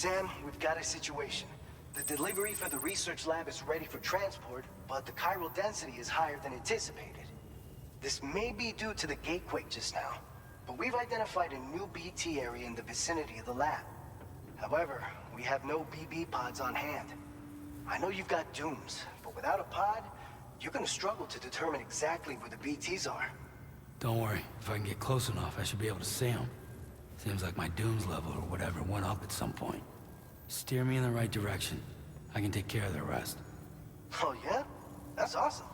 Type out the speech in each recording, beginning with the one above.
Sam, we've got a situation. The delivery for the research lab is ready for transport, but the chiral density is higher than anticipated. This may be due to the gatequake just now, but we've identified a new BT area in the vicinity of the lab. However, we have no BB pods on hand. I know you've got dooms, but without a pod, you're gonna struggle to determine exactly where the BTs are. Don't worry, if I can get close enough, I should be able to see them. Seems like my dooms level or whatever went up at some point. Steer me in the right direction. I can take care of the rest. Oh yeah? That's awesome.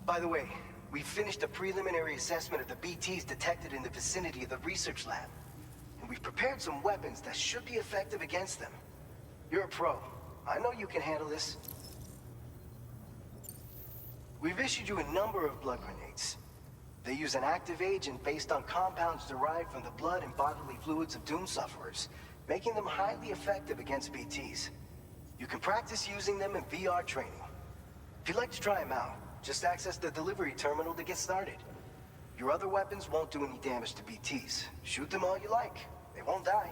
By the way, we finished a preliminary assessment of the BTs detected in the vicinity of the research lab. And we've prepared some weapons that should be effective against them. You're a pro. I know you can handle this. We've issued you a number of blood grenades. They use an active agent based on compounds derived from the blood and bodily fluids of Doom sufferers, making them highly effective against BTs. You can practice using them in VR training. If you'd like to try them out, just access the delivery terminal to get started. Your other weapons won't do any damage to BTs. Shoot them all you like. They won't die.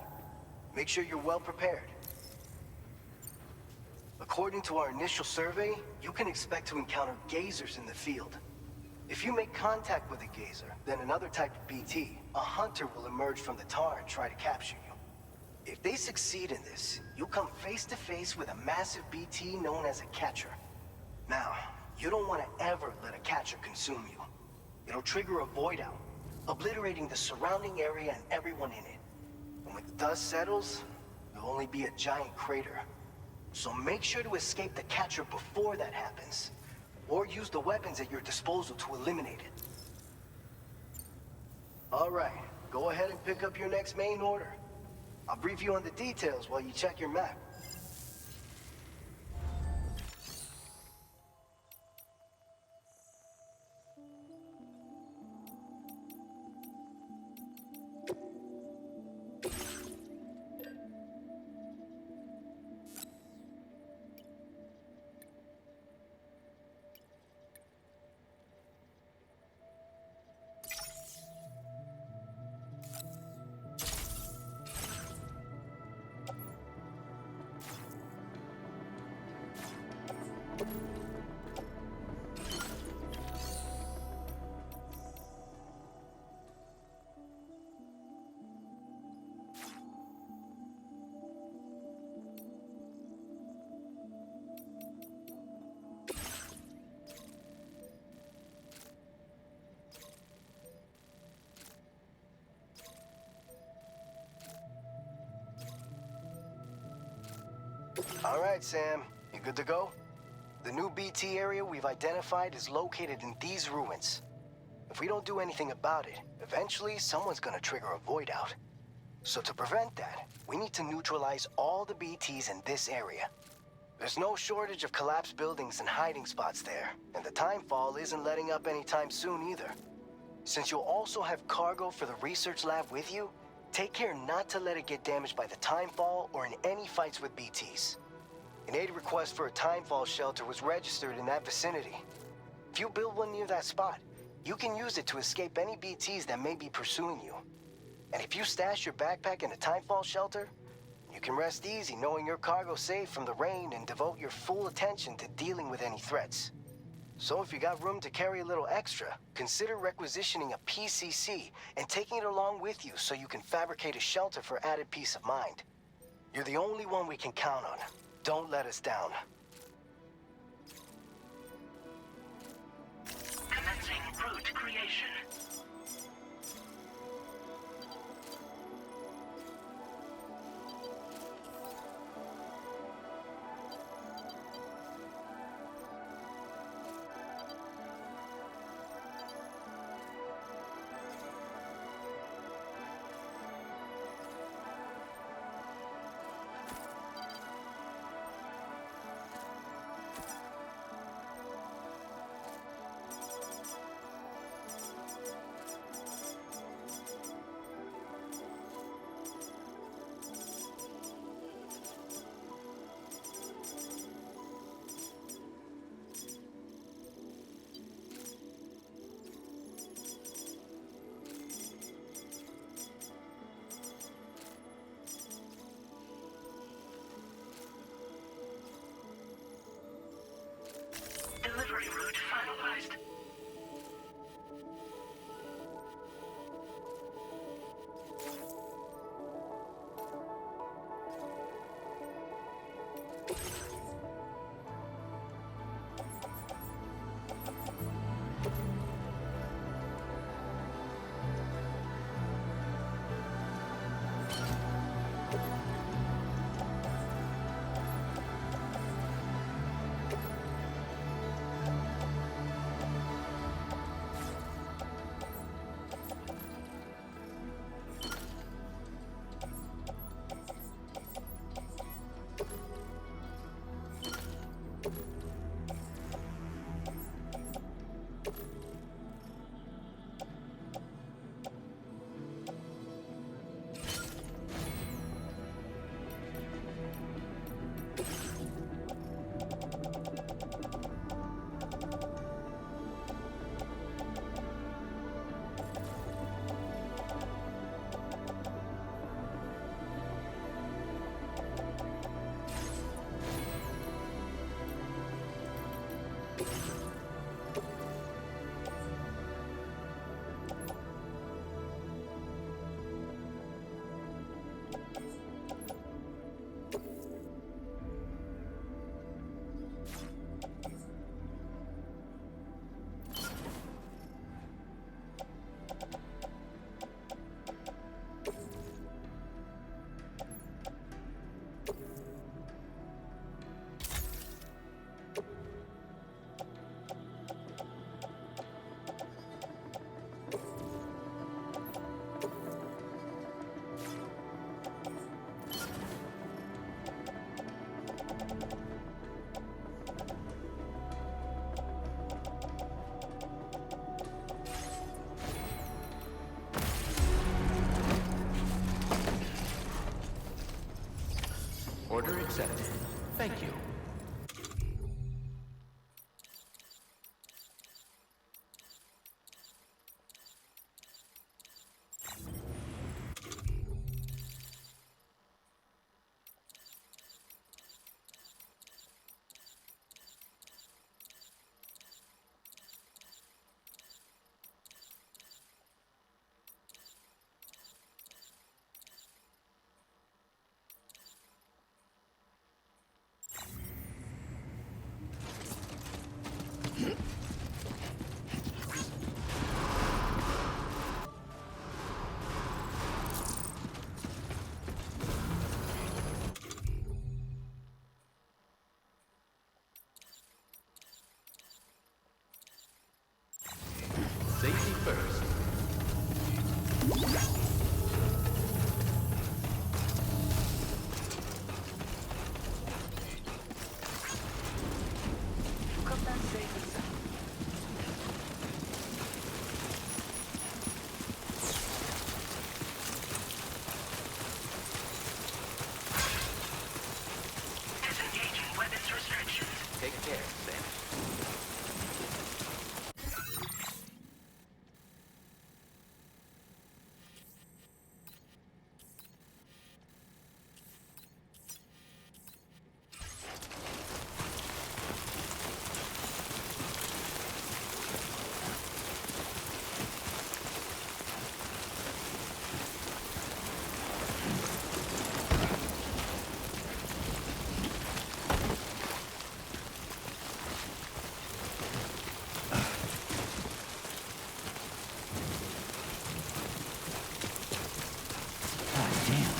Make sure you're well prepared. According to our initial survey, you can expect to encounter gazers in the field. If you make contact with a gazer, then another type of BT, a hunter will emerge from the tar and try to capture you. If they succeed in this, you'll come face to face with a massive BT known as a catcher. Now, you don't want to ever let a catcher consume you. It'll trigger a void out, obliterating the surrounding area and everyone in it. And when the dust settles, there'll only be a giant crater. So make sure to escape the catcher before that happens. Or use the weapons at your disposal to eliminate it. Alright, go ahead and pick up your next main order. I'll brief you on the details while you check your map. All right, Sam. You good to go? The new BT area we've identified is located in these ruins. If we don't do anything about it, eventually someone's gonna trigger a void out. So to prevent that, we need to neutralize all the BTs in this area. There's no shortage of collapsed buildings and hiding spots there, and the timefall isn't letting up anytime soon either. Since you'll also have cargo for the research lab with you, take care not to let it get damaged by the timefall or in any fights with BTs. An aid request for a timefall shelter was registered in that vicinity. If you build one near that spot, you can use it to escape any BTs that may be pursuing you. And if you stash your backpack in a timefall shelter, you can rest easy knowing your cargo's safe from the rain and devote your full attention to dealing with any threats. So if you got room to carry a little extra, consider requisitioning a PCC and taking it along with you so you can fabricate a shelter for added peace of mind. You're the only one we can count on. Don't let us down. Commencing route creation. Safety first. Come back safe and sound. Disengaging weapons restrictions. Take care, Sam. God damn.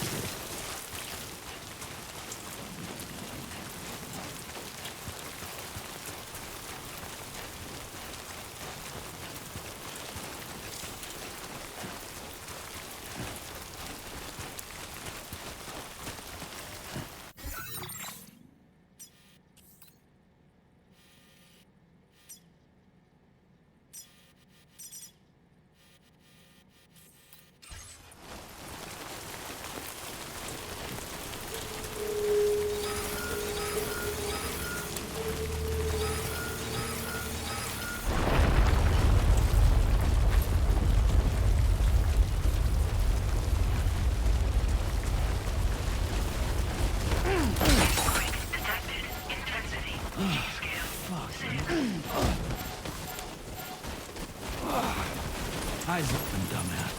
Detected. Intensity. G-scale. Eyes open, dumbass.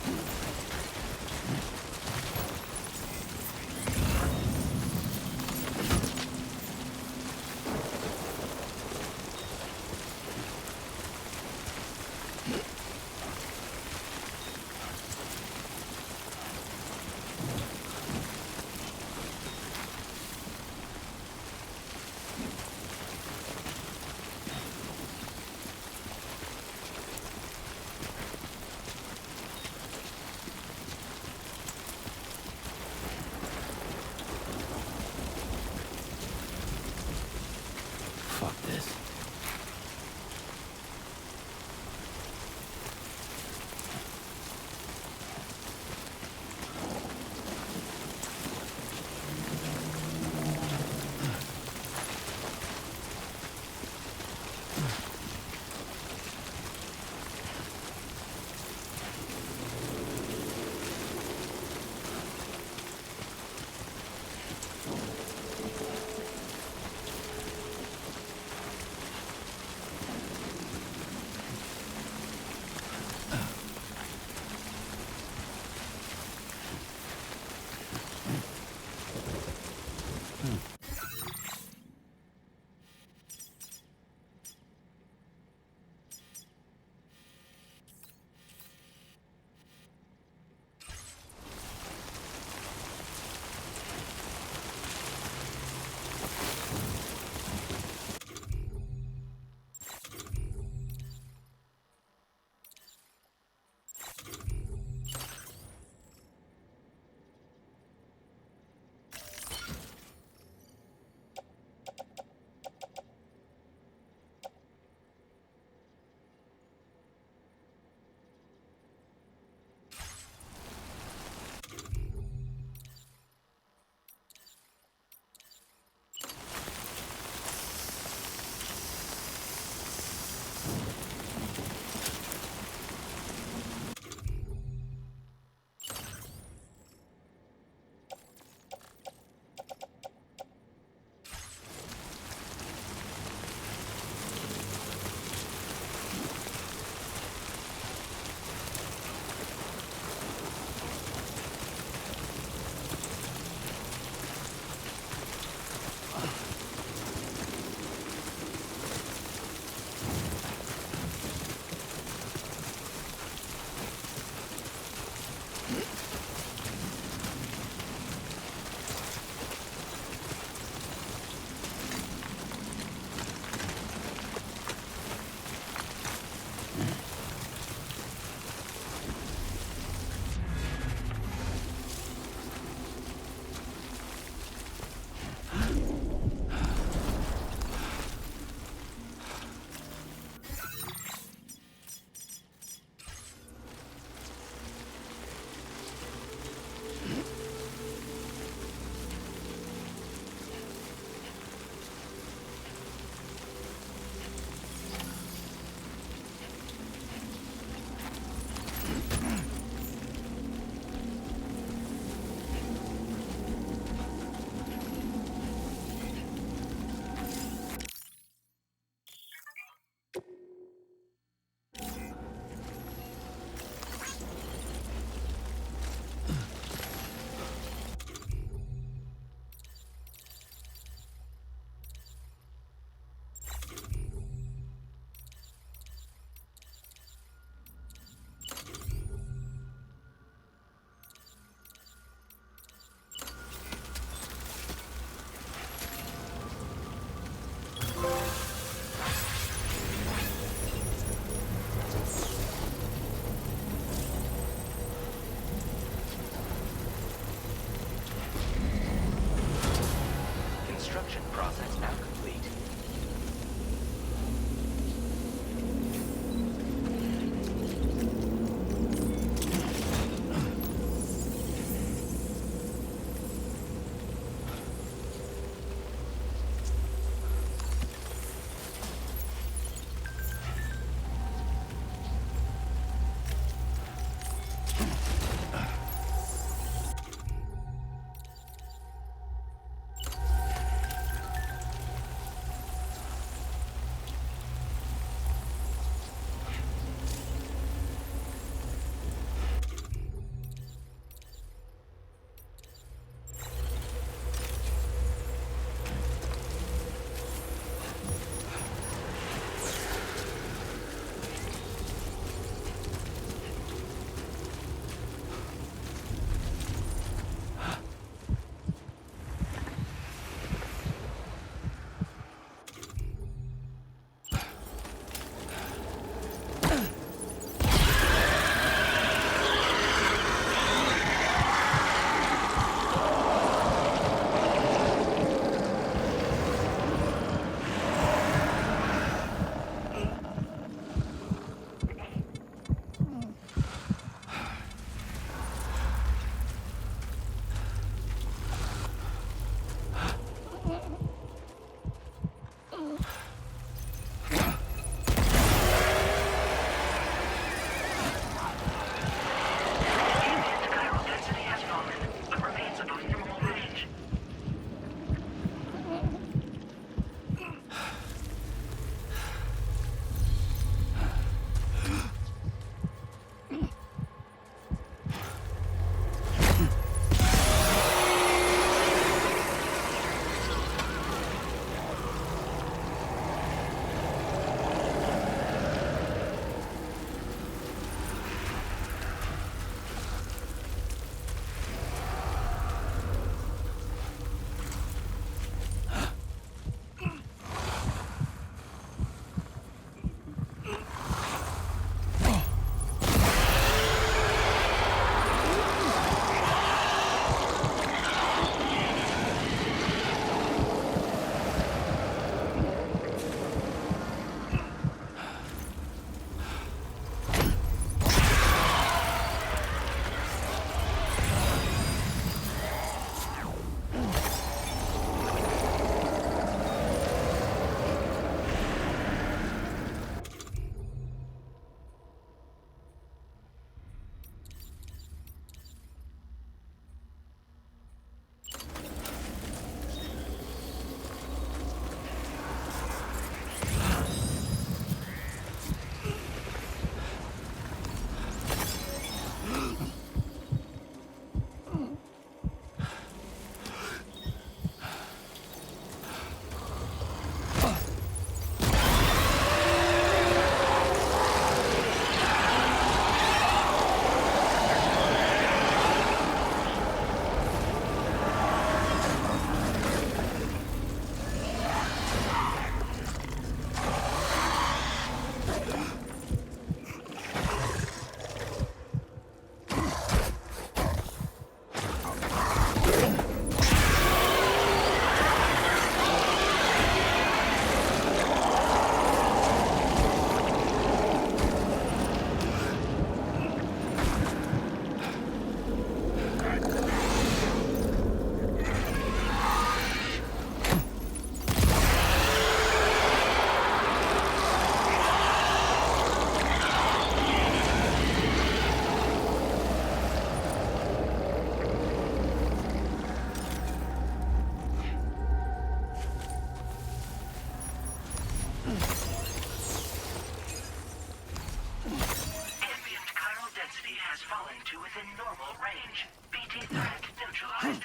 Activity has fallen to within normal range. BT threat neutralized.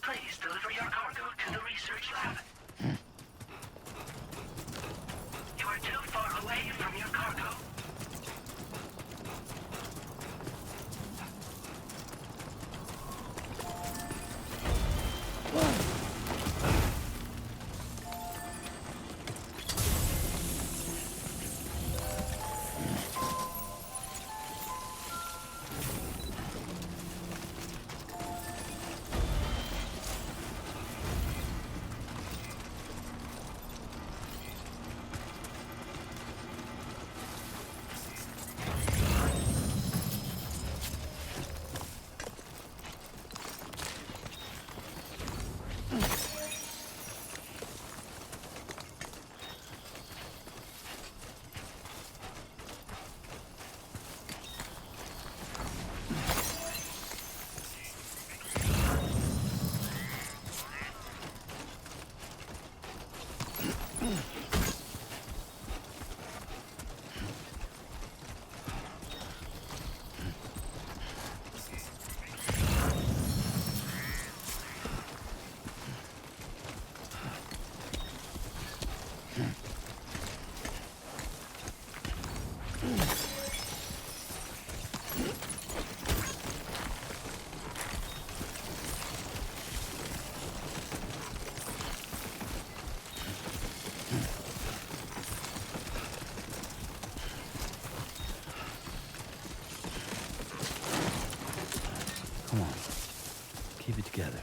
Please deliver your cargo to the research lab. You are too far away from your cargo. Come on. Keep it together.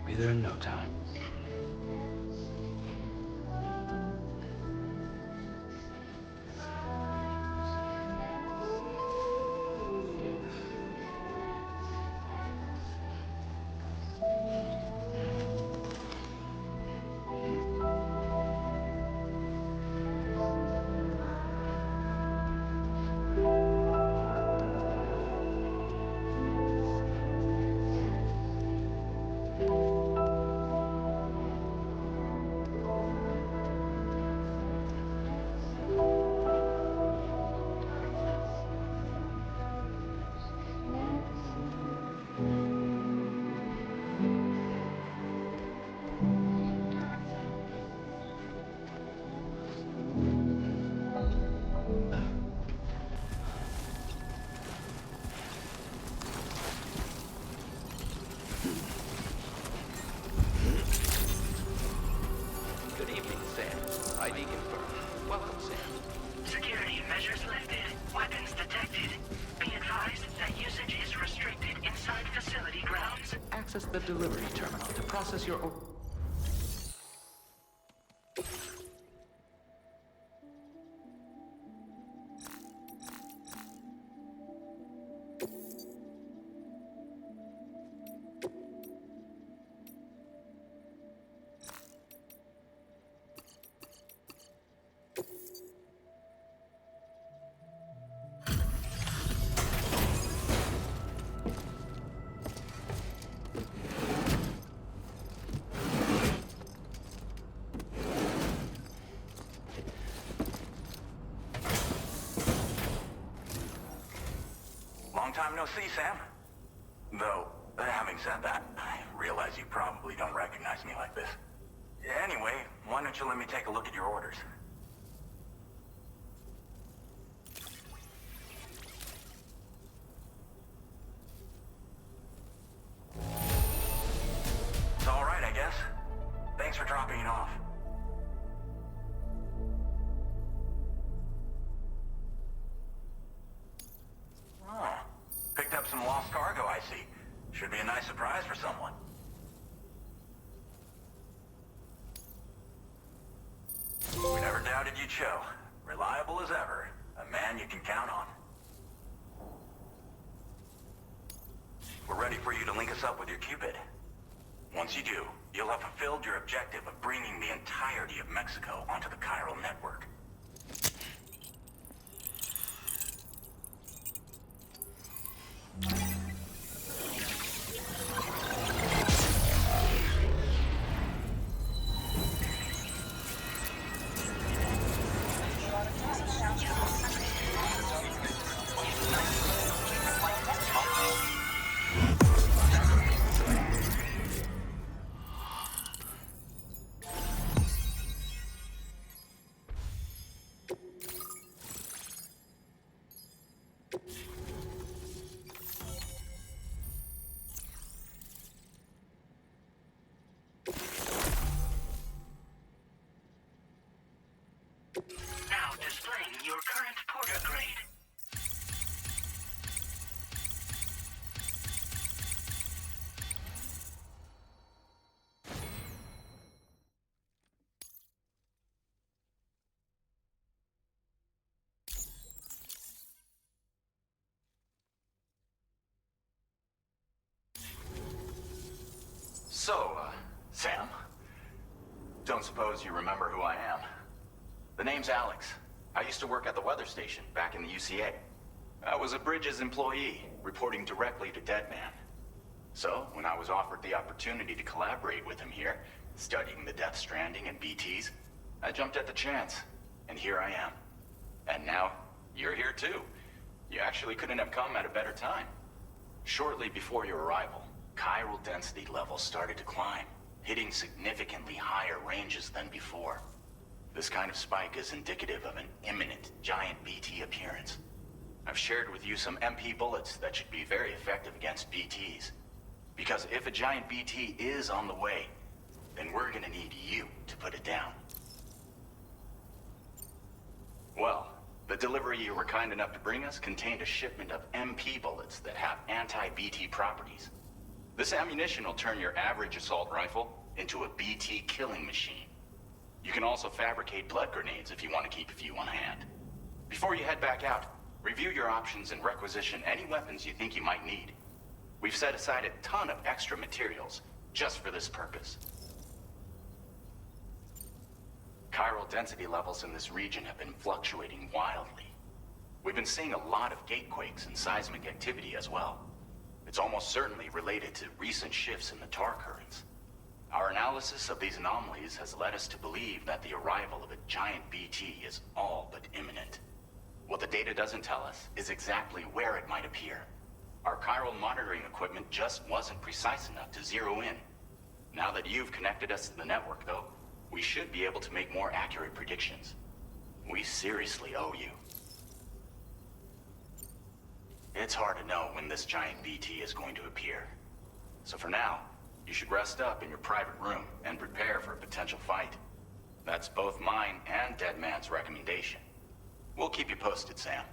Be there in no time. Good evening, Sam. ID confirmed. Welcome, Sam. Security measures lifted. Weapons detected. Be advised that usage is restricted inside facility grounds. Access the delivery terminal to process your order. NOC, Sam. Though, having said that, I realize you probably don't recognize me like this. Anyway, why don't you let me take a look at your orders? It's all right, I guess. Thanks for dropping it off. Oh, picked up some lost cargo, I see. Should be a nice surprise for someone. We never doubted you'd show. Reliable as ever. A man you can count on. We're ready for you to link us up with your Cupid. Once you do, you'll have fulfilled your objective of bringing the entirety of Mexico onto the chiral network. Now displaying your current porter grade. So, Sam, don't suppose you remember who I am? The name's Alex. I used to work at the weather station back in the UCA. I was a Bridges employee, reporting directly to Deadman. So, when I was offered the opportunity to collaborate with him here, studying the Death Stranding and BTs, I jumped at the chance, and here I am. And now, you're here too. You actually couldn't have come at a better time. Shortly before your arrival, chiral density levels started to climb, hitting significantly higher ranges than before. This kind of spike is indicative of an imminent giant BT appearance. I've shared with you some MP bullets that should be very effective against BTs. Because if a giant BT is on the way, then we're gonna need you to put it down. Well, the delivery you were kind enough to bring us contained a shipment of MP bullets that have anti-BT properties. This ammunition will turn your average assault rifle into a BT killing machine. You can also fabricate blood grenades if you want to keep a few on hand. Before you head back out, review your options and requisition any weapons you think you might need. We've set aside a ton of extra materials just for this purpose. Chiral density levels in this region have been fluctuating wildly. We've been seeing a lot of gatequakes and seismic activity as well. It's almost certainly related to recent shifts in the tar currents. Our analysis of these anomalies has led us to believe that the arrival of a giant BT is all but imminent. What the data doesn't tell us is exactly where it might appear. Our chiral monitoring equipment just wasn't precise enough to zero in. Now that you've connected us to the network, though, we should be able to make more accurate predictions. We seriously owe you. It's hard to know when this giant BT is going to appear. So for now, you should rest up in your private room and prepare for a potential fight. That's both mine and Deadman's recommendation. We'll keep you posted, Sam.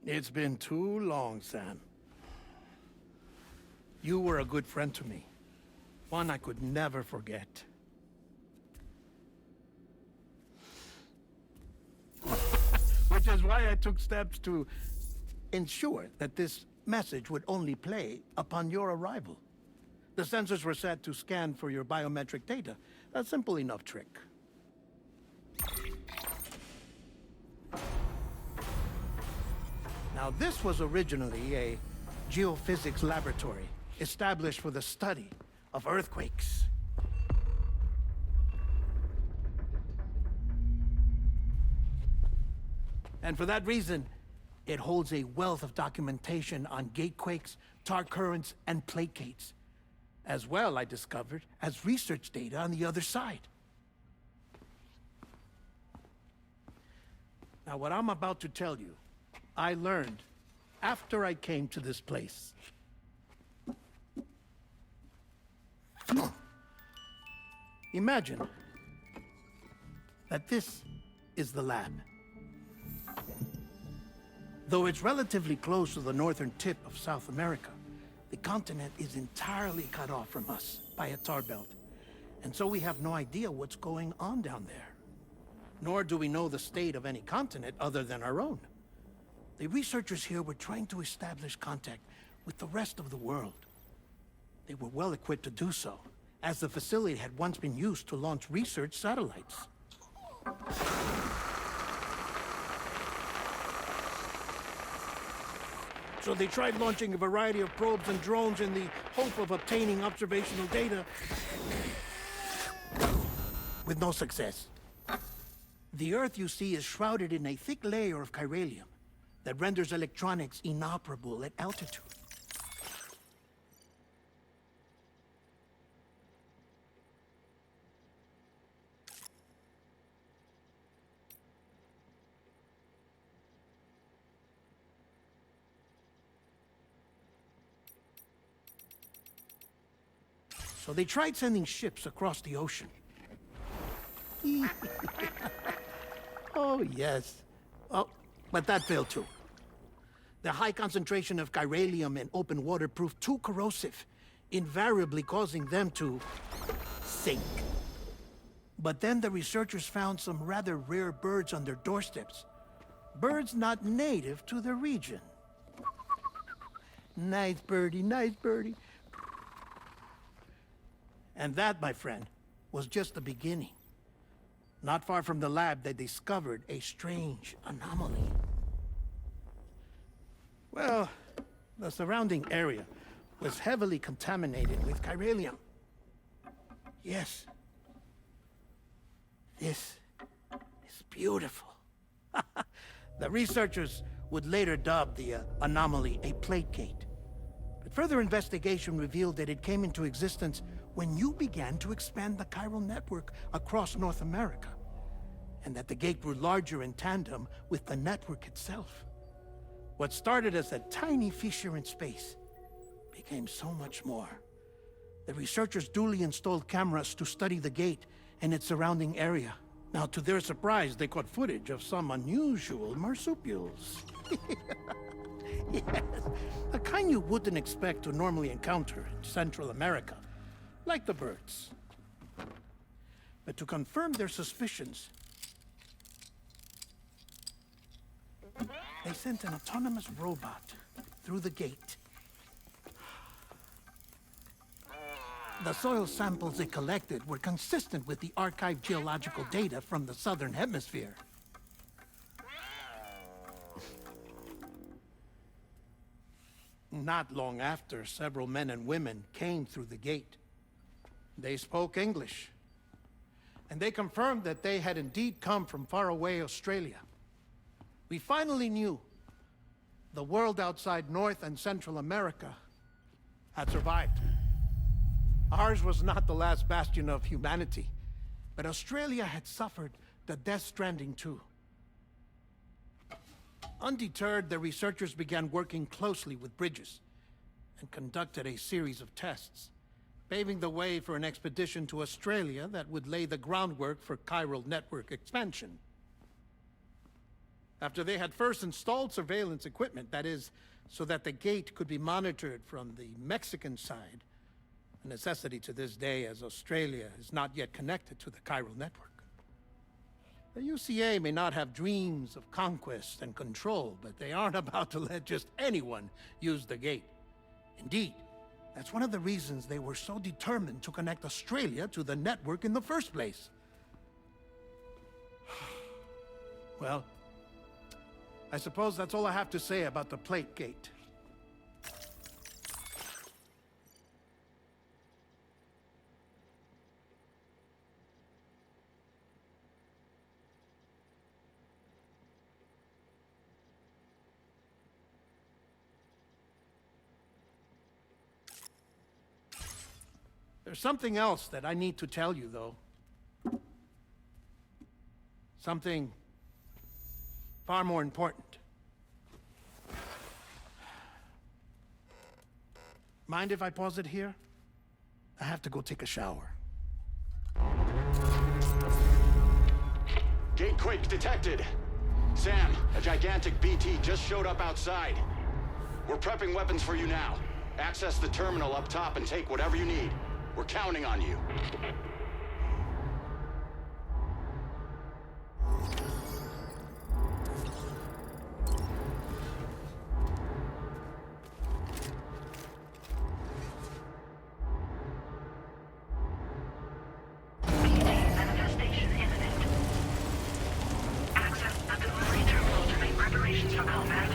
It's been too long, Sam. You were a good friend to me. One I could never forget. Which is why I took steps to ensure that this message would only play upon your arrival. The sensors were set to scan for your biometric data. A simple enough trick. Now, this was originally a geophysics laboratory established for the study of earthquakes. And for that reason, it holds a wealth of documentation on gatequakes, tar currents, and placates. As well, I discovered, as research data on the other side. Now, what I'm about to tell you, I learned after I came to this place. Imagine that this is the lab. Though it's relatively close to the northern tip of South America, the continent is entirely cut off from us by a tar belt. And so we have no idea what's going on down there. Nor do we know the state of any continent other than our own. The researchers here were trying to establish contact with the rest of the world. They were well equipped to do so, as the facility had once been used to launch research satellites. So they tried launching a variety of probes and drones in the hope of obtaining observational data, with no success. The Earth, you see, is shrouded in a thick layer of chiralium that renders electronics inoperable at altitude. So they tried sending ships across the ocean. Oh, yes. Oh, but that failed too. The high concentration of chiralium in open water proved too corrosive, invariably causing them to sink. But then the researchers found some rather rare birds on their doorsteps. Birds not native to the region. Nice birdie, nice birdie. And that, my friend, was just the beginning. Not far from the lab, they discovered a strange anomaly. Well, the surrounding area was heavily contaminated with chiralium. Yes. This is beautiful. The researchers would later dub the anomaly a placate. But further investigation revealed that it came into existence when you began to expand the chiral network across North America, and that the gate grew larger in tandem with the network itself. What started as a tiny fissure in space became so much more. The researchers duly installed cameras to study the gate and its surrounding area. Now, to their surprise, they caught footage of some unusual marsupials. Yes, a kind you wouldn't expect to normally encounter in Central America. Like the birds. But to confirm their suspicions, they sent an autonomous robot through the gate. The soil samples it collected were consistent with the archived geological data from the southern hemisphere. Not long after, several men and women came through the gate. They spoke English, and they confirmed that they had indeed come from faraway Australia. We finally knew the world outside North and Central America had survived. Ours was not the last bastion of humanity, but Australia had suffered the Death Stranding too. Undeterred, the researchers began working closely with Bridges and conducted a series of tests, paving the way for an expedition to Australia that would lay the groundwork for chiral network expansion. after they had first installed surveillance equipment, that is, so that the gate could be monitored from the Mexican side, a necessity to this day as Australia is not yet connected to the chiral network. The UCA may not have dreams of conquest and control, but they aren't about to let just anyone use the gate. Indeed, that's one of the reasons they were so determined to connect Australia to the network in the first place. Well, I suppose that's all I have to say about the plate gate. There's something else that I need to tell you, though. Something far more important. Mind if I pause it here? I have to go take a shower. Gate quake detected. Sam, a gigantic BT just showed up outside. We're prepping weapons for you now. Access the terminal up top and take whatever you need. We're counting on you. Manifestation imminent. Access the delivery terminal to make preparations for combat.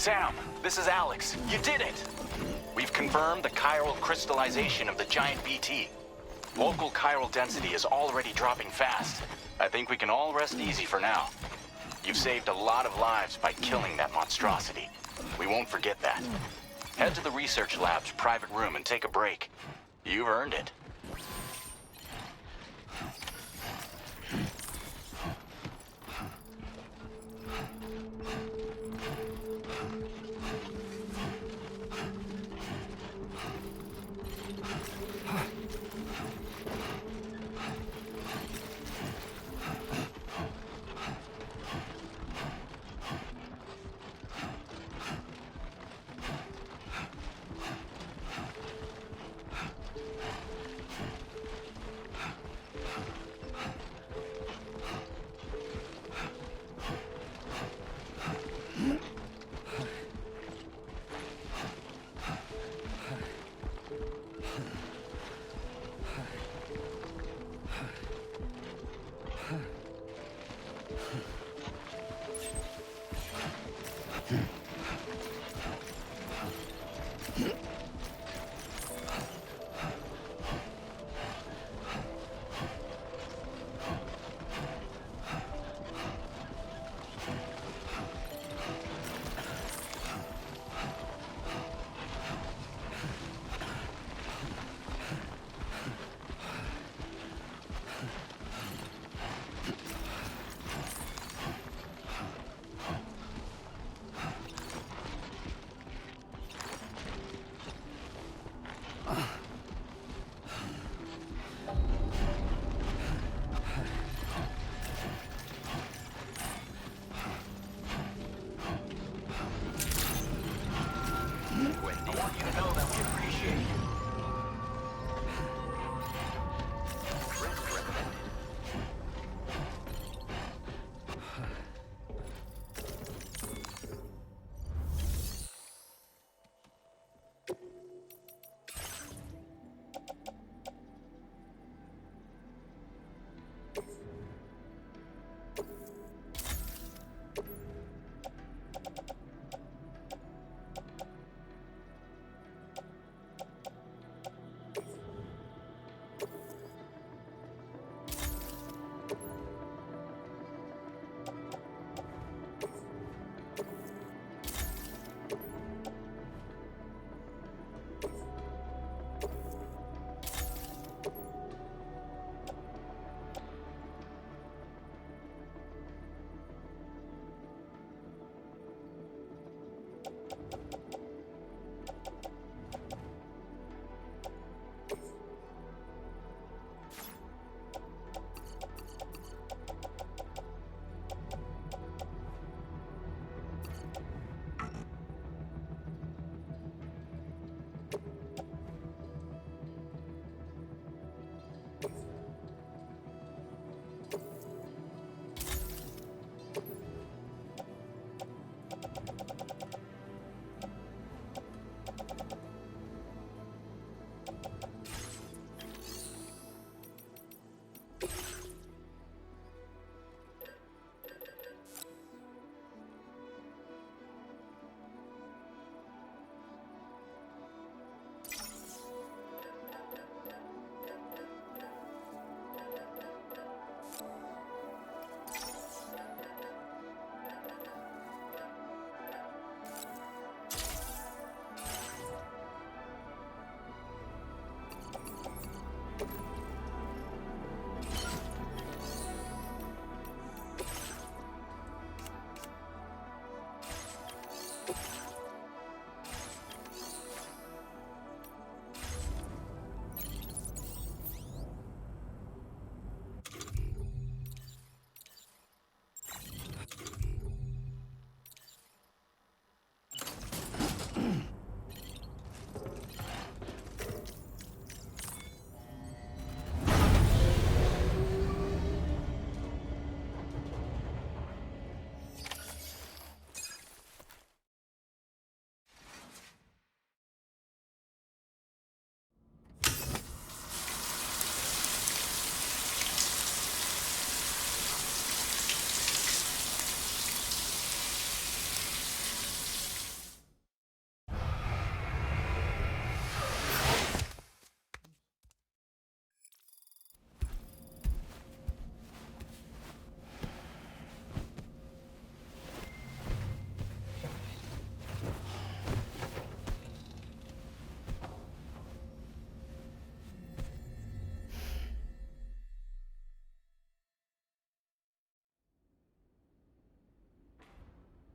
Sam, this is Alex. You did it! We've confirmed the chiral crystallization of the giant BT. Local chiral density is already dropping fast. I think we can all rest easy for now. You've saved a lot of lives by killing that monstrosity. We won't forget that. Head to the research lab's private room and take a break. You've earned it.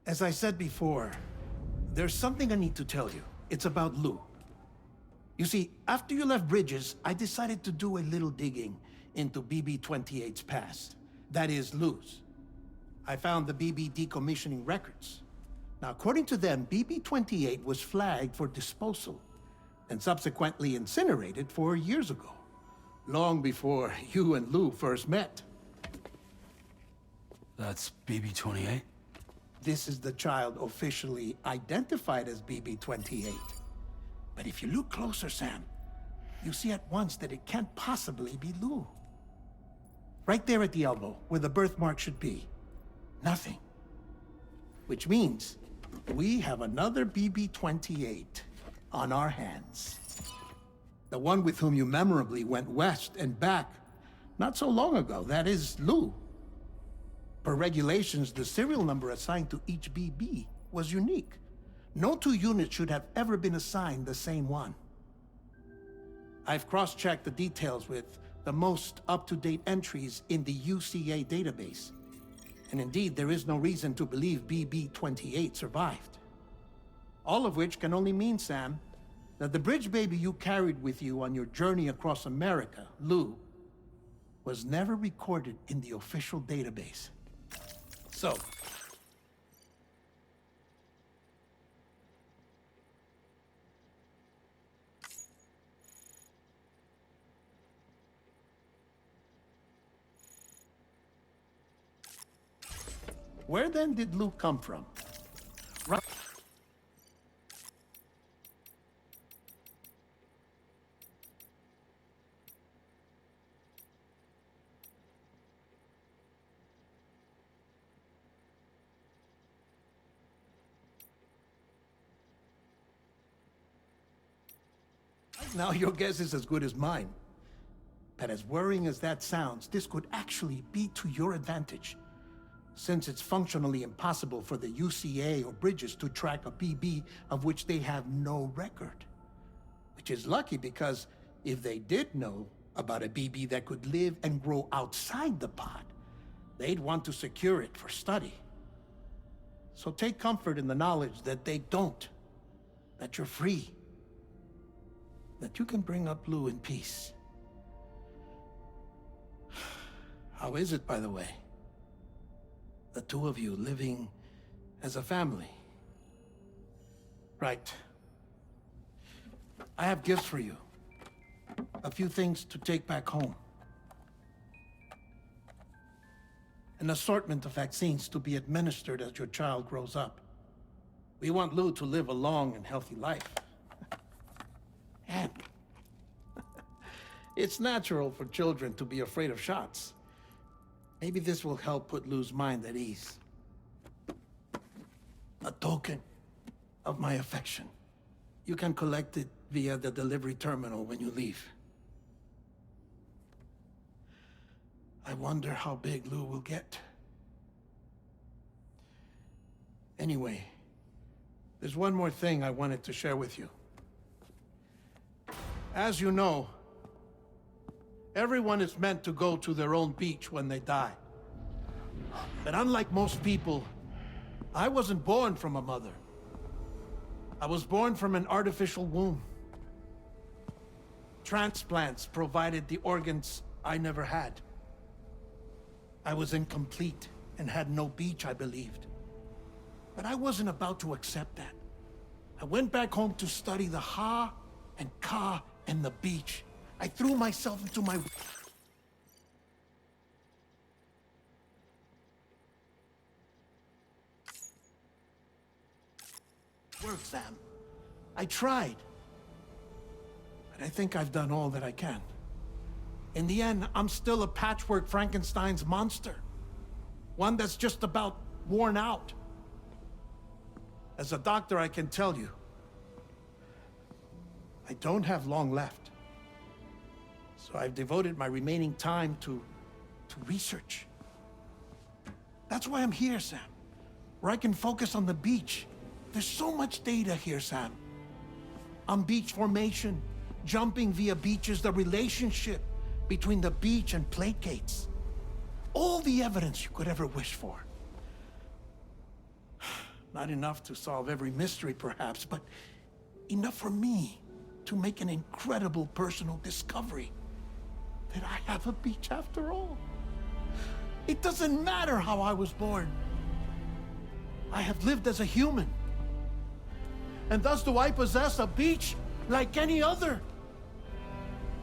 As I said before, there's something I need to tell you. It's about Lou. You see, after you left Bridges, I decided to do a little digging into BB-28's past. That is, Lou's. I found the BB decommissioning records. Now, according to them, BB-28 was flagged for disposal and subsequently incinerated 4 years ago, long before you and Lou first met. That's BB-28? This is the child officially identified as BB-28. But if you look closer, Sam, you see at once that it can't possibly be Lou. Right there at the elbow, where the birthmark should be. Nothing. Which means we have another BB-28 on our hands. The one with whom you memorably went west and back not so long ago. That is Lou. Per regulations, the serial number assigned to each BB was unique. No two units should have ever been assigned the same one. I've cross-checked the details with the most up-to-date entries in the UCA database. And indeed, there is no reason to believe BB-28 survived. All of which can only mean, Sam, that the bridge baby you carried with you on your journey across America, Lou, was never recorded in the official database. So, where then did Lou come from? Right. Now your guess is as good as mine. But as worrying as that sounds, this could actually be to your advantage, since it's functionally impossible for the UCA or Bridges to track a BB of which they have no record. Which is lucky, because if they did know about a BB that could live and grow outside the pod, they'd want to secure it for study. So take comfort in the knowledge that they don't, that you're free, that you can bring up Lou in peace. How is it, by the way? The two of you living as a family. Right. I have gifts for you. A few things to take back home. An assortment of vaccines to be administered as your child grows up. We want Lou to live a long and healthy life. And it's natural for children to be afraid of shots. Maybe this will help put Lou's mind at ease. A token of my affection. You can collect it via the delivery terminal when you leave. I wonder how big Lou will get. Anyway, there's one more thing I wanted to share with you. As you know, everyone is meant to go to their own beach when they die. But unlike most people, I wasn't born from a mother. I was born from an artificial womb. Transplants provided the organs I never had. I was incomplete and had no beach, I believed. But I wasn't about to accept that. I went back home to study the Ha and Ka and the beach. I threw myself into my work, Sam. I tried. But I think I've done all that I can. In the end, I'm still a patchwork Frankenstein's monster. One that's just about worn out. As a doctor, I can tell you, I don't have long left. So I've devoted my remaining time to research. That's why I'm here, Sam. Where I can focus on the beach. There's so much data here, Sam. On beach formation, jumping via beaches, the relationship between the beach and placates. All the evidence you could ever wish for. Not enough to solve every mystery, perhaps, but enough for me to make an incredible personal discovery. That I have a beach after all. It doesn't matter how I was born. I have lived as a human. And thus do I possess a beach like any other.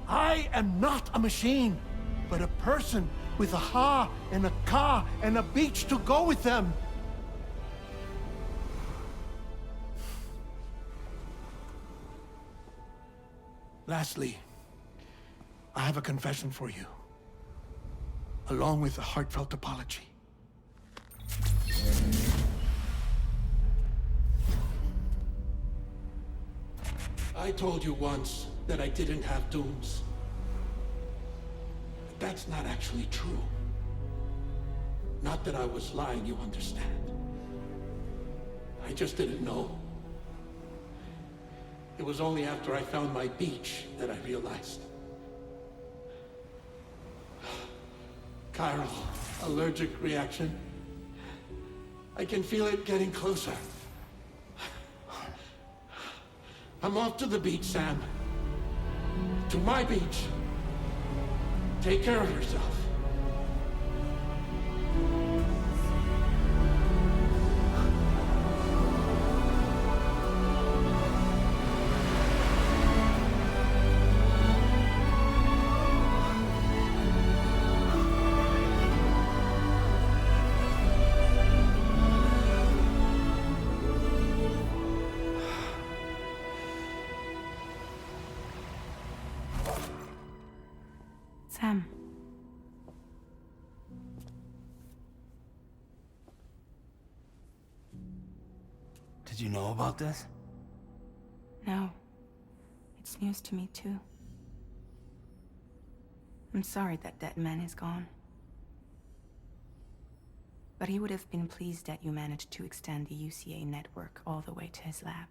I am not a machine, but a person with a ha and a ka and a beach to go with them. Lastly, I have a confession for you, along with a heartfelt apology. I told you once that I didn't have dooms. But that's not actually true. Not that I was lying, you understand. I just didn't know. It was only after I found my beach that I realized. Chiral, allergic reaction. I can feel it getting closer. I'm off to the beach, Sam. To my beach. Take care of yourself. Sam. Did you know about this? No. It's news to me, too. I'm sorry that that man is gone. But he would have been pleased that you managed to extend the UCA network all the way to his lab.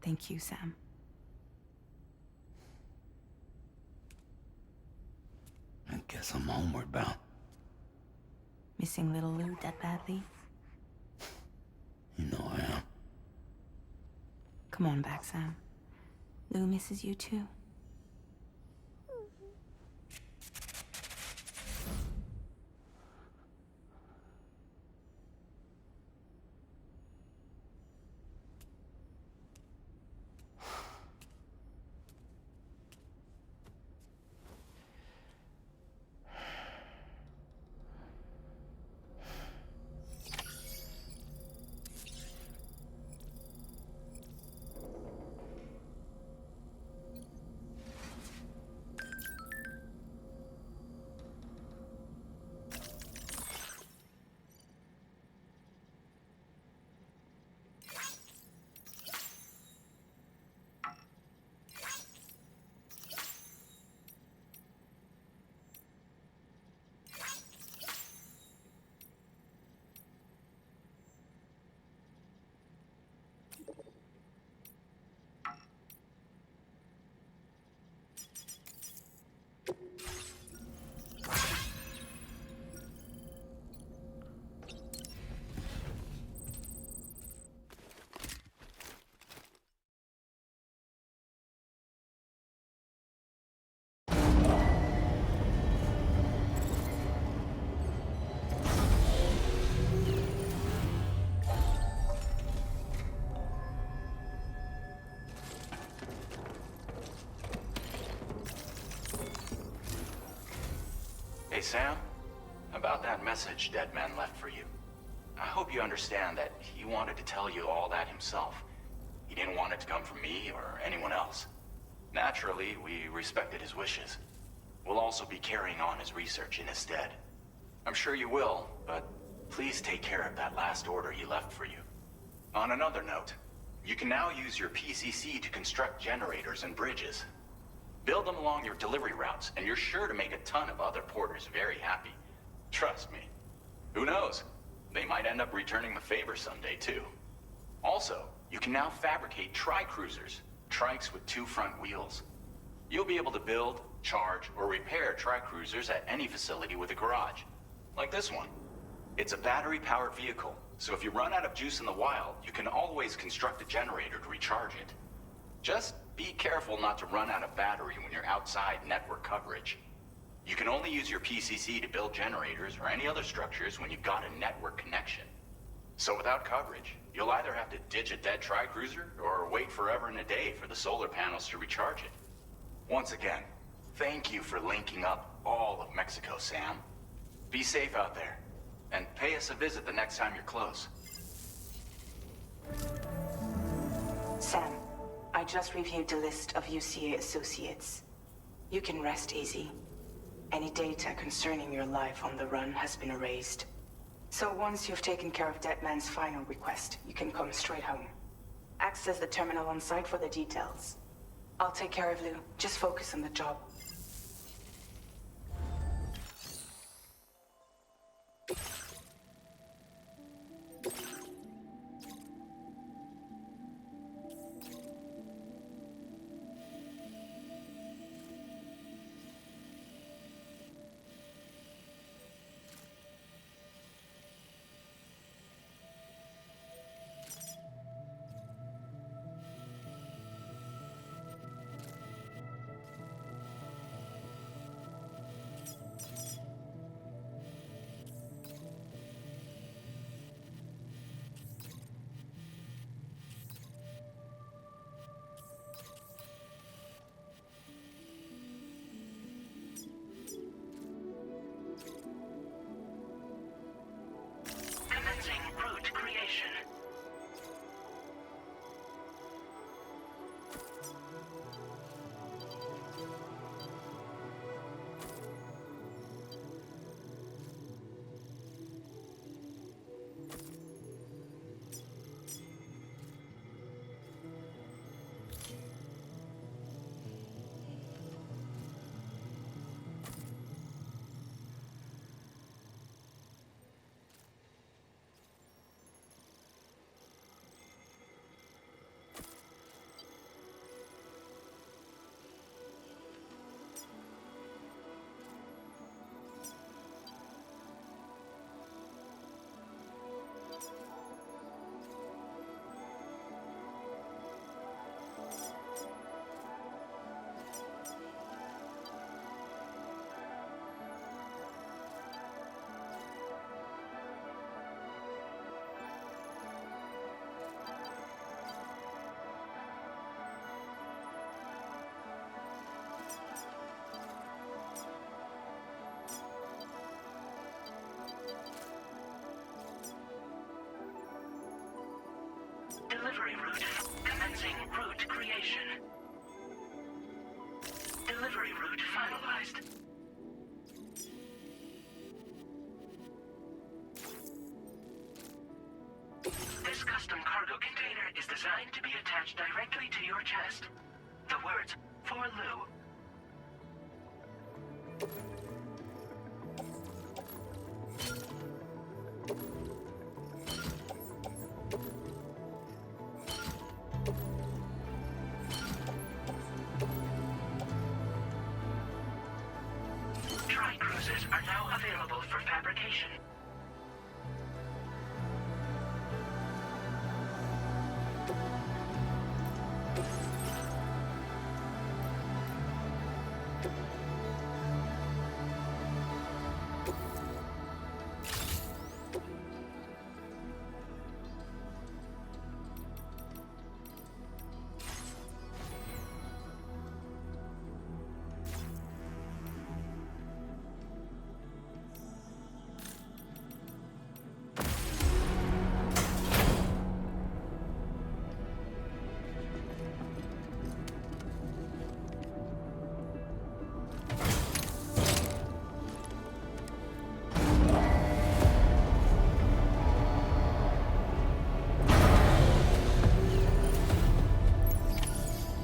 Thank you, Sam. I guess I'm homeward bound. Missing little Lou that badly? You know I am. Come on back, Sam. Lou misses you too. Hey, Sam. About that message Deadman left for you. I hope you understand that he wanted to tell you all that himself. He didn't want it to come from me or anyone else. Naturally, we respected his wishes. We'll also be carrying on his research in his stead. I'm sure you will, but please take care of that last order he left for you. On another note, you can now use your PCC to construct generators and bridges. Build them along your delivery routes, and you're sure to make a ton of other porters very happy. Trust me. Who knows? They might end up returning the favor someday, too. Also, you can now fabricate tri-cruisers, trikes with 2 front wheels. You'll be able to build, charge, or repair tri-cruisers at any facility with a garage. Like this one. It's a battery-powered vehicle, So if you run out of juice in the wild, you can always construct a generator to recharge it. Just be careful not to run out of battery when you're outside network coverage. You can only use your PCC to build generators or any other structures when you've got a network connection. So without coverage, you'll either have to ditch a dead tri-cruiser or wait forever and a day for the solar panels to recharge it. Once again, thank you for linking up all of Mexico, Sam. Be safe out there, and pay us a visit the next time you're close. Sam, I just reviewed the list of UCA associates. You can rest easy. Any data concerning your life on the run has been erased. So once you've taken care of Deadman's final request, you can come straight home. Access the terminal on site for the details. I'll take care of Lou. Just focus on the job. Commencing route creation. Delivery route. Commencing route creation. Delivery route finalized. This custom cargo container is designed to be attached directly to your chest. The words, "For Lou." Tri-cruisers are now available for fabrication.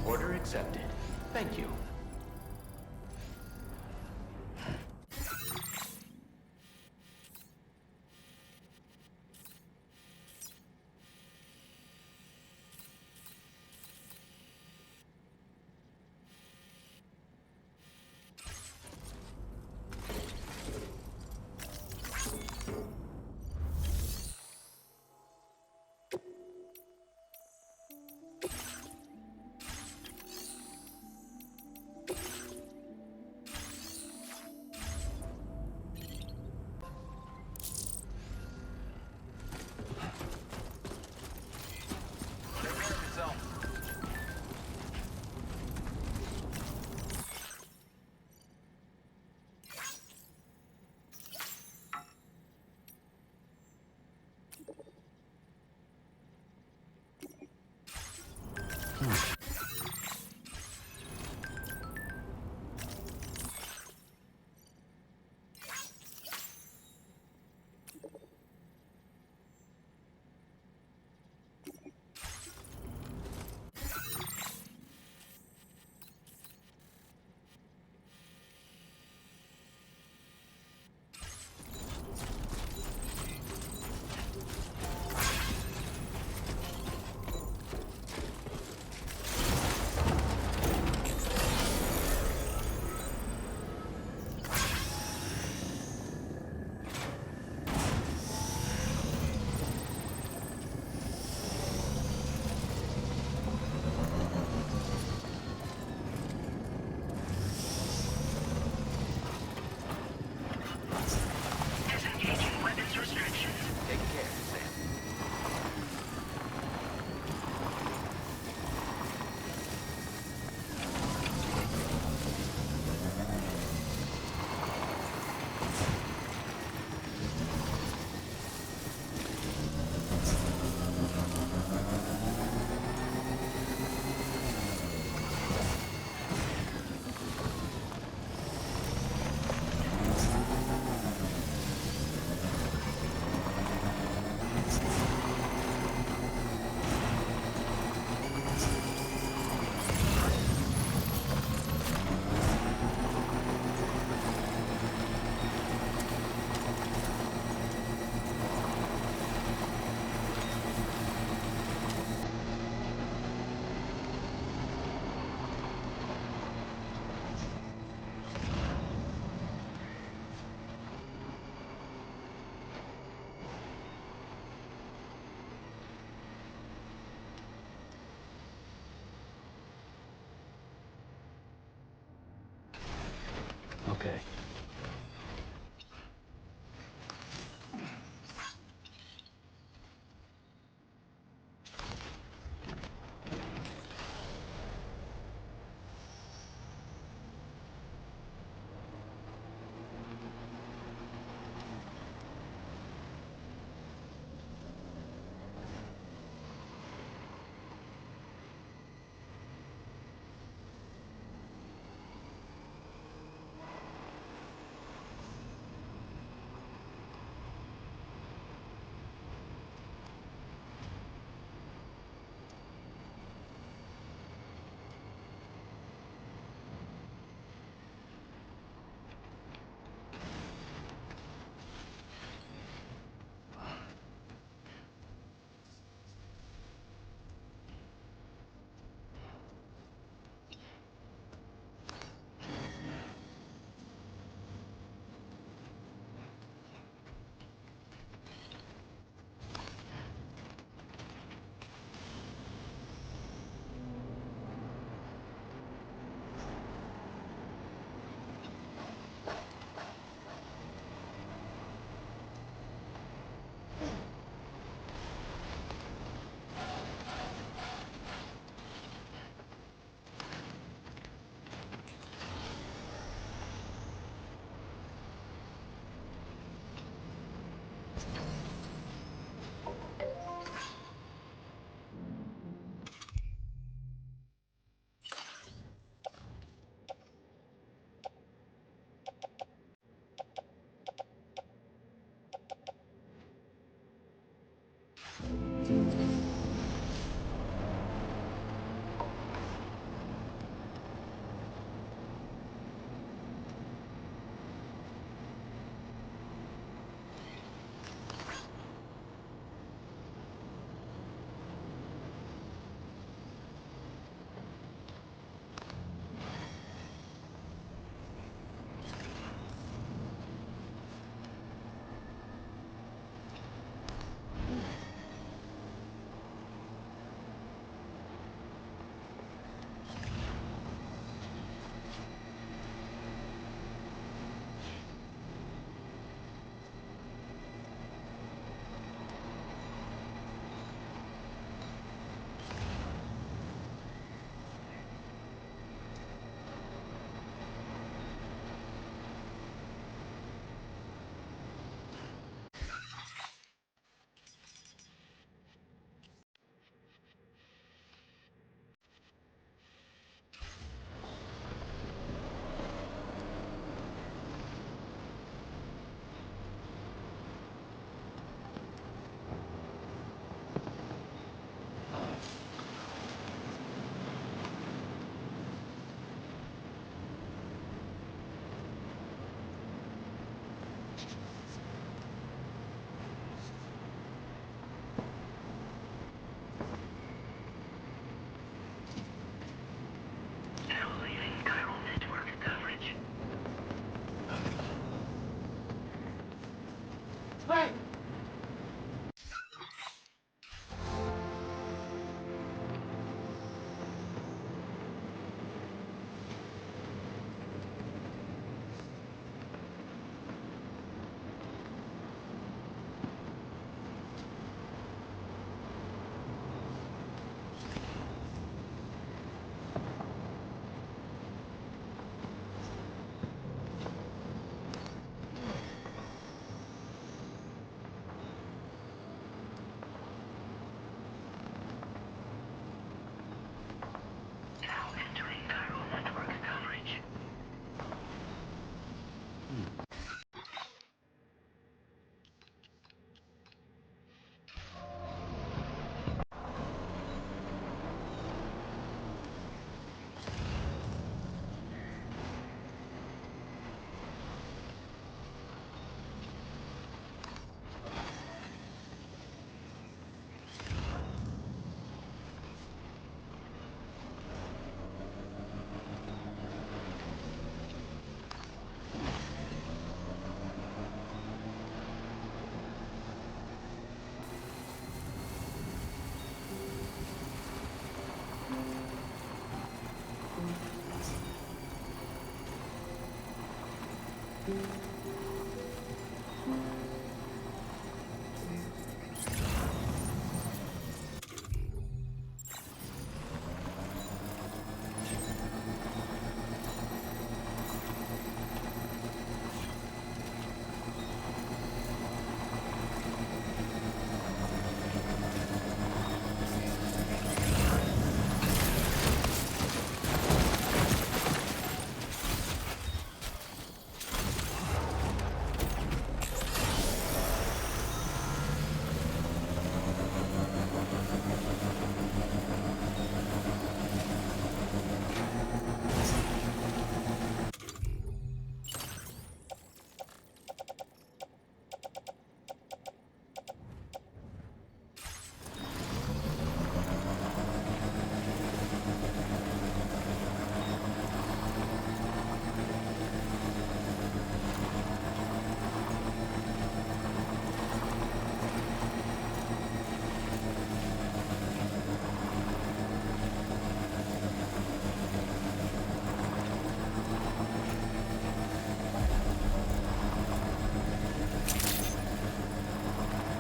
Order accepted. Thank you.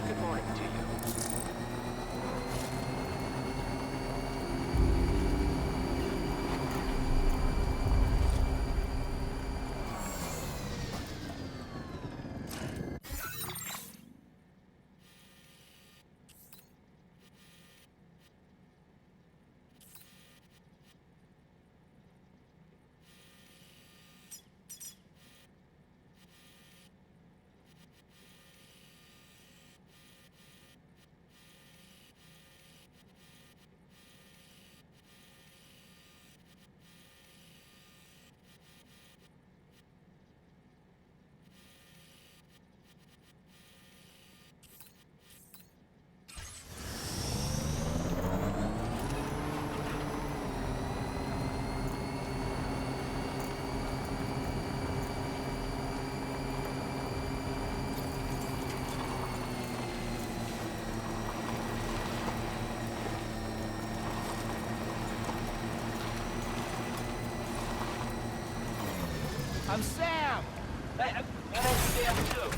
Good morning to you. I'm Sam! I'm Sam too.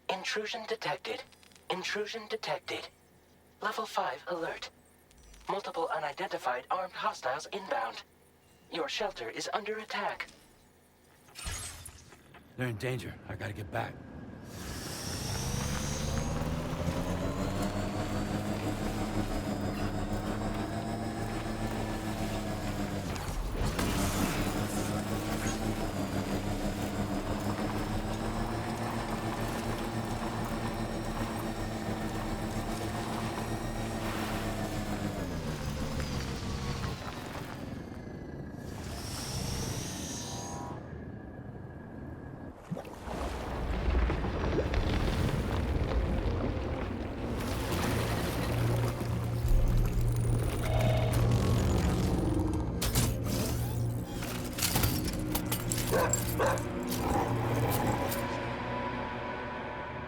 Intrusion detected. Intrusion detected. Level 5 alert. Multiple unidentified armed hostiles inbound. Your shelter is under attack. They're in danger. I gotta get back.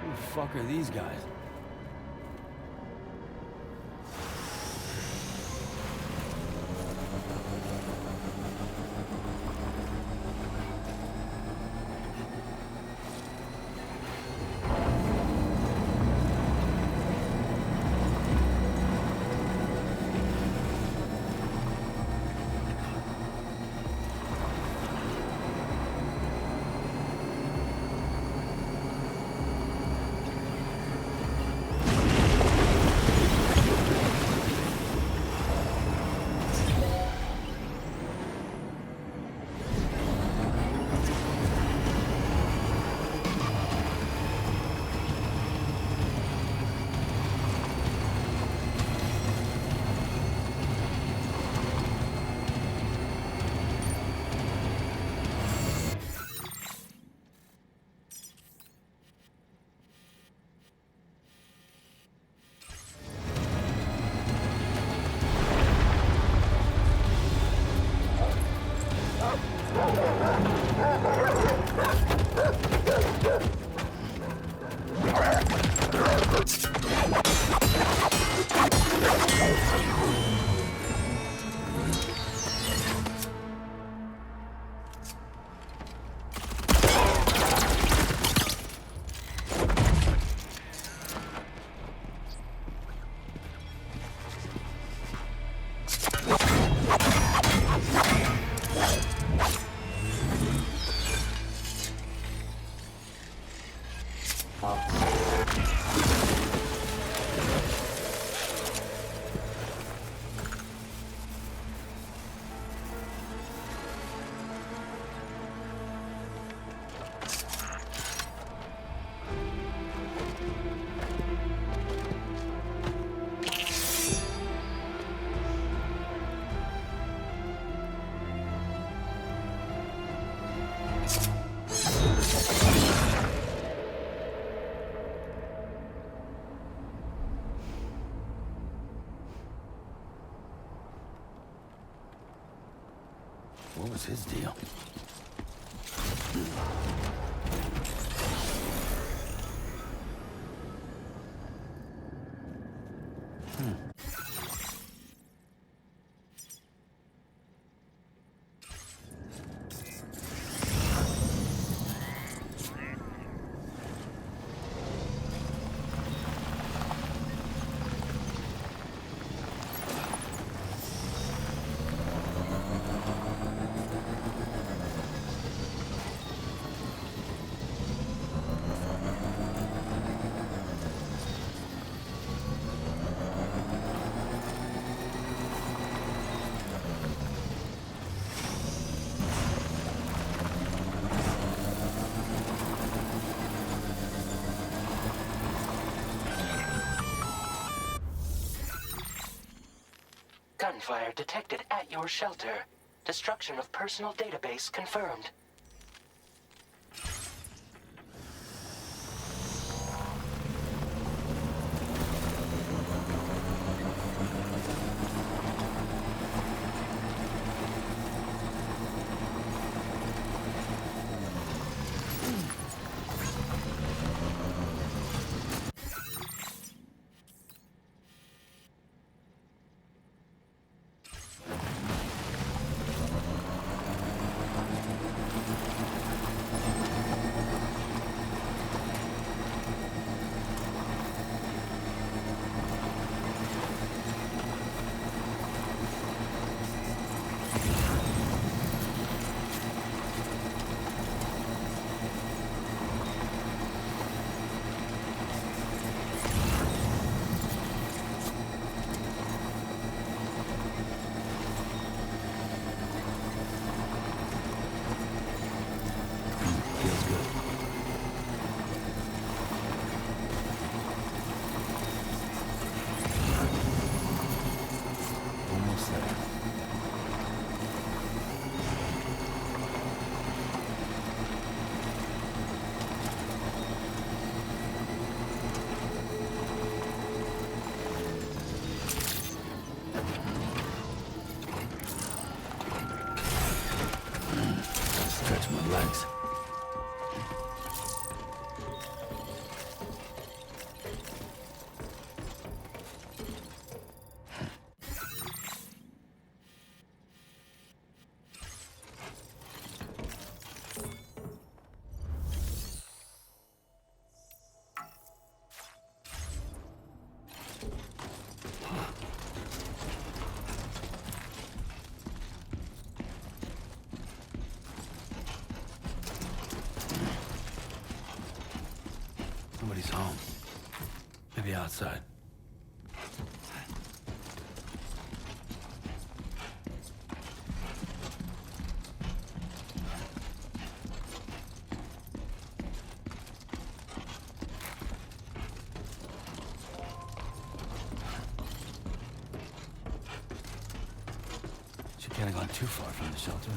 Who the fuck are these guys? What was his deal? Gunfire detected at your shelter. Destruction of personal database confirmed. Stretch my legs. Nobody's home. Maybe outside. She can't have gone too far from the shelter.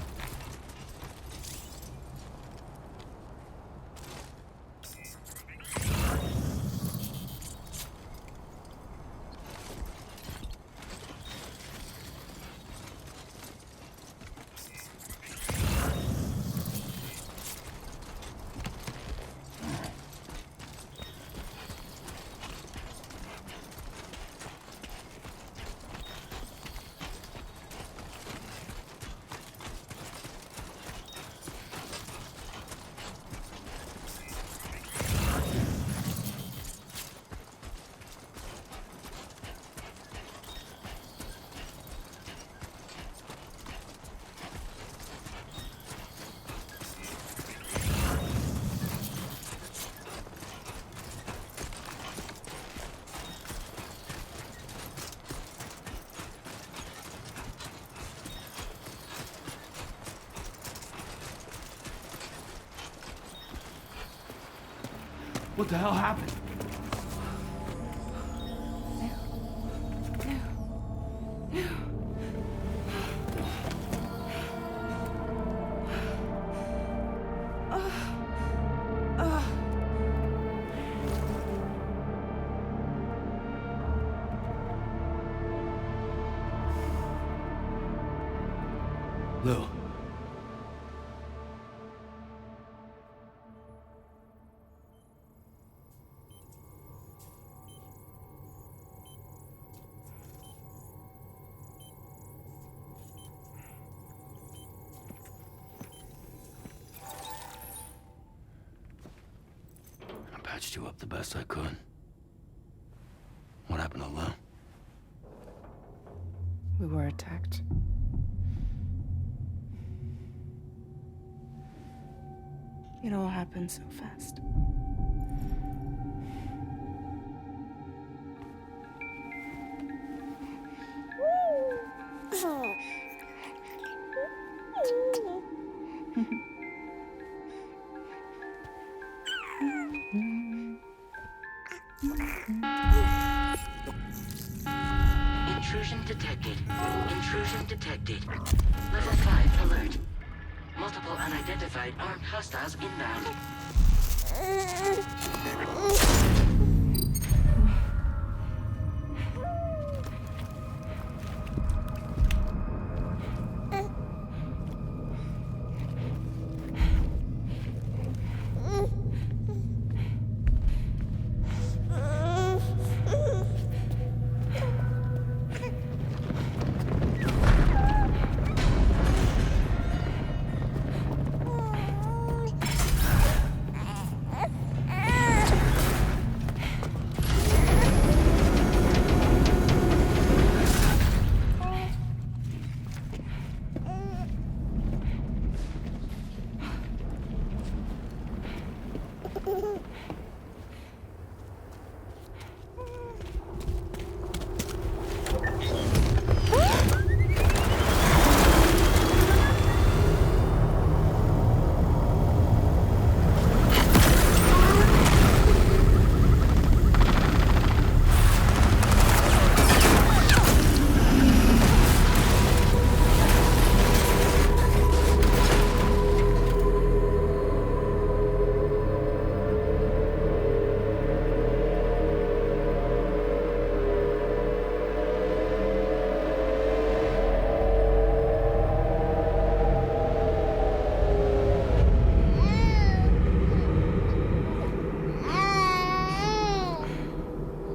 What the hell happened? Lou. I patched you up the best I could. What happened to Lou? We were attacked. It all happened so fast. Intrusion detected. Intrusion detected. Level 5 alert. Multiple unidentified armed hostiles inbound.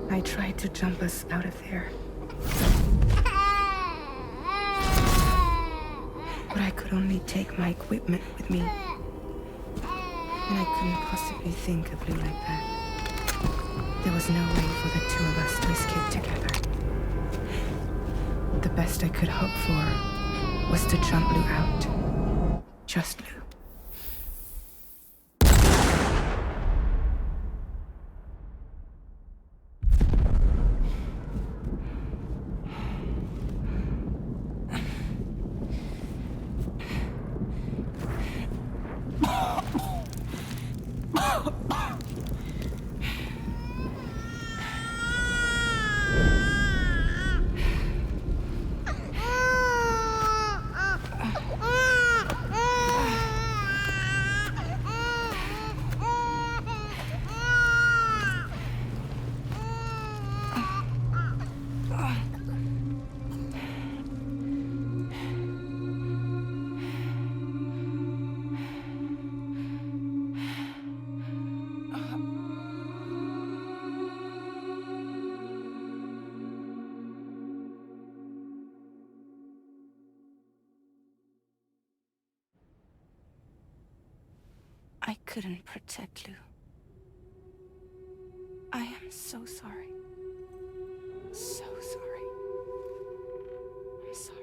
I tried to jump us out of there. But I could only take my equipment with me. And I couldn't possibly think of Lou like that. There was no way for the two of us to escape together. The best I could hope for was to jump Lou out. Just Lou. I couldn't protect Lou. I am so sorry. So sorry. I'm sorry.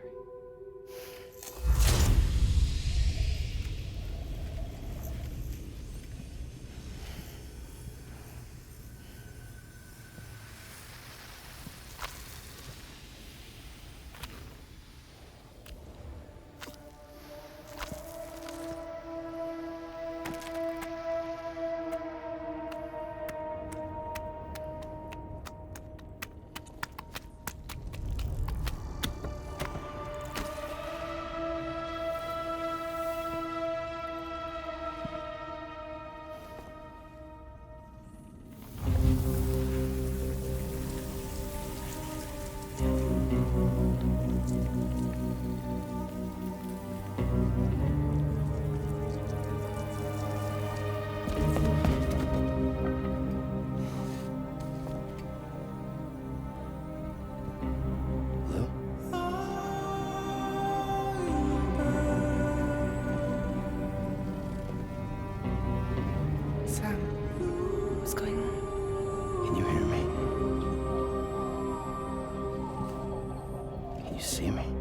Sam, what's going on? Can you hear me? Can you see me?